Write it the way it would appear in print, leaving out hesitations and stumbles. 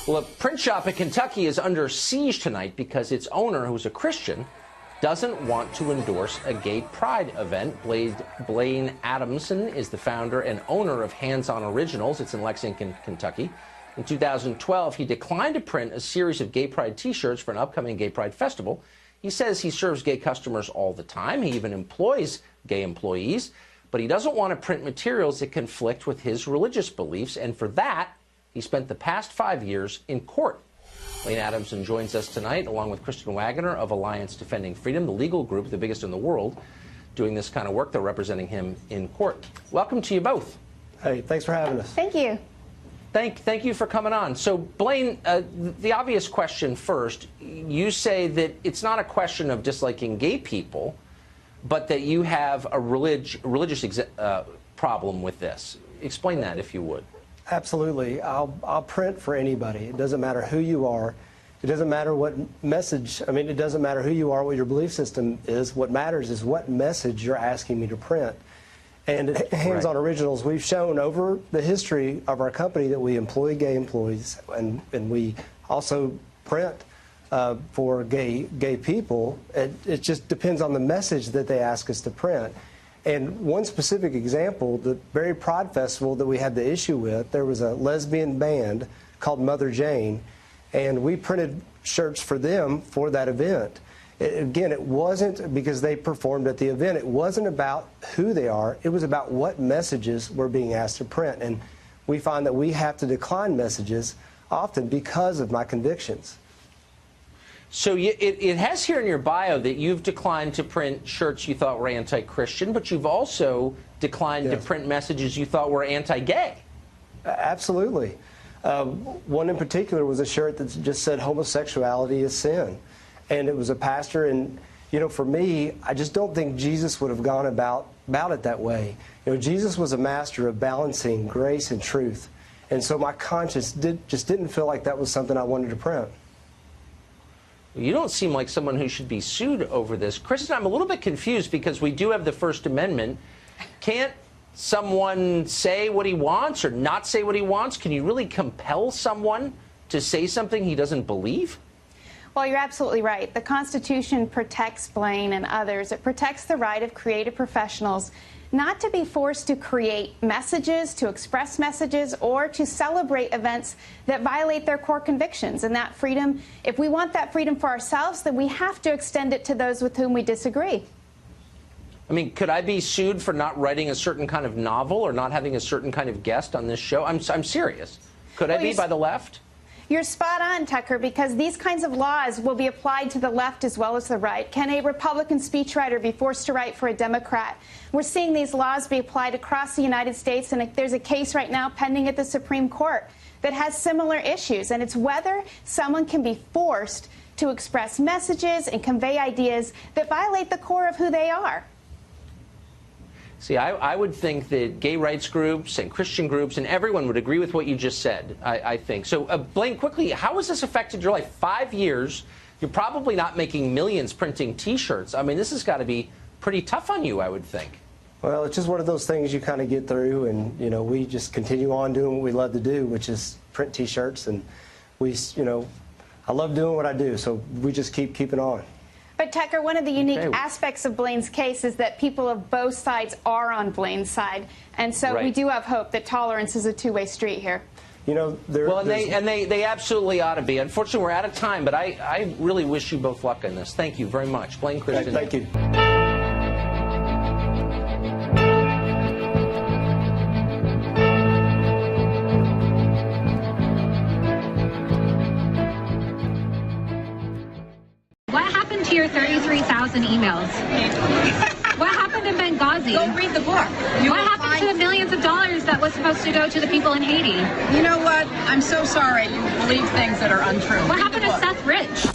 Well, a print shop in Kentucky is under siege tonight because its owner, who's a Christian, doesn't want to endorse a gay pride event. Blaine Adamson is the founder and owner of Hands On Originals. It's in Lexington, Kentucky. In 2012, he declined to print a series of gay pride T-shirts for an upcoming gay pride festival. He says he serves gay customers all the time. He even employs gay employees. But he doesn't want to print materials that conflict with his religious beliefs. And for that, he spent the past 5 years in court. Blaine Adamson joins us tonight, along with Kristen Wagner of Alliance Defending Freedom, the legal group, the biggest in the world, doing this kind of work. They're representing him in court. Welcome to you both. Hey, thanks for having us. Thank you. Thank you for coming on. So, Blaine, the obvious question first, you say that it's not a question of disliking gay people, but that you have a religious problem with this. Explain that, if you would. Absolutely. I'll print for anybody. It doesn't matter who you are. It doesn't matter what message, it doesn't matter who you are, what your belief system is. What matters is what message you're asking me to print. And at Hands On Originals, we've shown over the history of our company that we employ gay employees, and we also print for gay people. It just depends on the message that they ask us to print. And one specific example, the very Pride Festival that we had the issue with, there was a lesbian band called Mother Jane, and we printed shirts for them for that event. Again, it wasn't because they performed at the event. It wasn't about who they are. It was about what messages we're being asked to print. And we find that we have to decline messages often because of my convictions. So it has here in your bio that you've declined to print shirts you thought were anti-Christian, but you've also declined to print messages you thought were anti-gay. Absolutely. One in particular was a shirt that just said homosexuality is sin. And it was a pastor, and, for me, I just don't think Jesus would have gone about it that way. Jesus was a master of balancing grace and truth. And so my conscience just didn't feel like that was something I wanted to print. You don't seem like someone who should be sued over this. Kristen, I'm a little bit confused because we do have the First Amendment. Can't someone say what he wants or not say what he wants? Can you really compel someone to say something he doesn't believe? Well, you're absolutely right. The Constitution protects Blaine and others. It protects the right of creative professionals not to be forced to create messages, to express messages, or to celebrate events that violate their core convictions. And that freedom, if we want that freedom for ourselves, then we have to extend it to those with whom we disagree. Could I be sued for not writing a certain kind of novel or not having a certain kind of guest on this show? I'm serious. Could I be by the left? You're spot on, Tucker, because these kinds of laws will be applied to the left as well as the right. Can a Republican speechwriter be forced to write for a Democrat? We're seeing these laws be applied across the United States, and there's a case right now pending at the Supreme Court that has similar issues, and it's whether someone can be forced to express messages and convey ideas that violate the core of who they are. See, I would think that gay rights groups and Christian groups and everyone would agree with what you just said, I think. So, Blaine, quickly, how has this affected your life? 5 years, you're probably not making millions printing T-shirts. This has got to be pretty tough on you, I would think. Well, it's just one of those things you kind of get through, and, we just continue on doing what we love to do, which is print T-shirts. And I love doing what I do, so we just keep keeping on. But, Tucker, one of the unique aspects of Blaine's case is that people of both sides are on Blaine's side. And so we do have hope that tolerance is a two-way street here. Well, they absolutely ought to be. Unfortunately, we're out of time, but I really wish you both luck in this. Thank you very much. Blaine, Christian. Thank you. Your 33,000 emails. What happened in Benghazi? Go read the book. What happened to the millions of dollars that was supposed to go to the people in Haiti? You know what? I'm so sorry you believe things that are untrue. What happened to Seth Rich?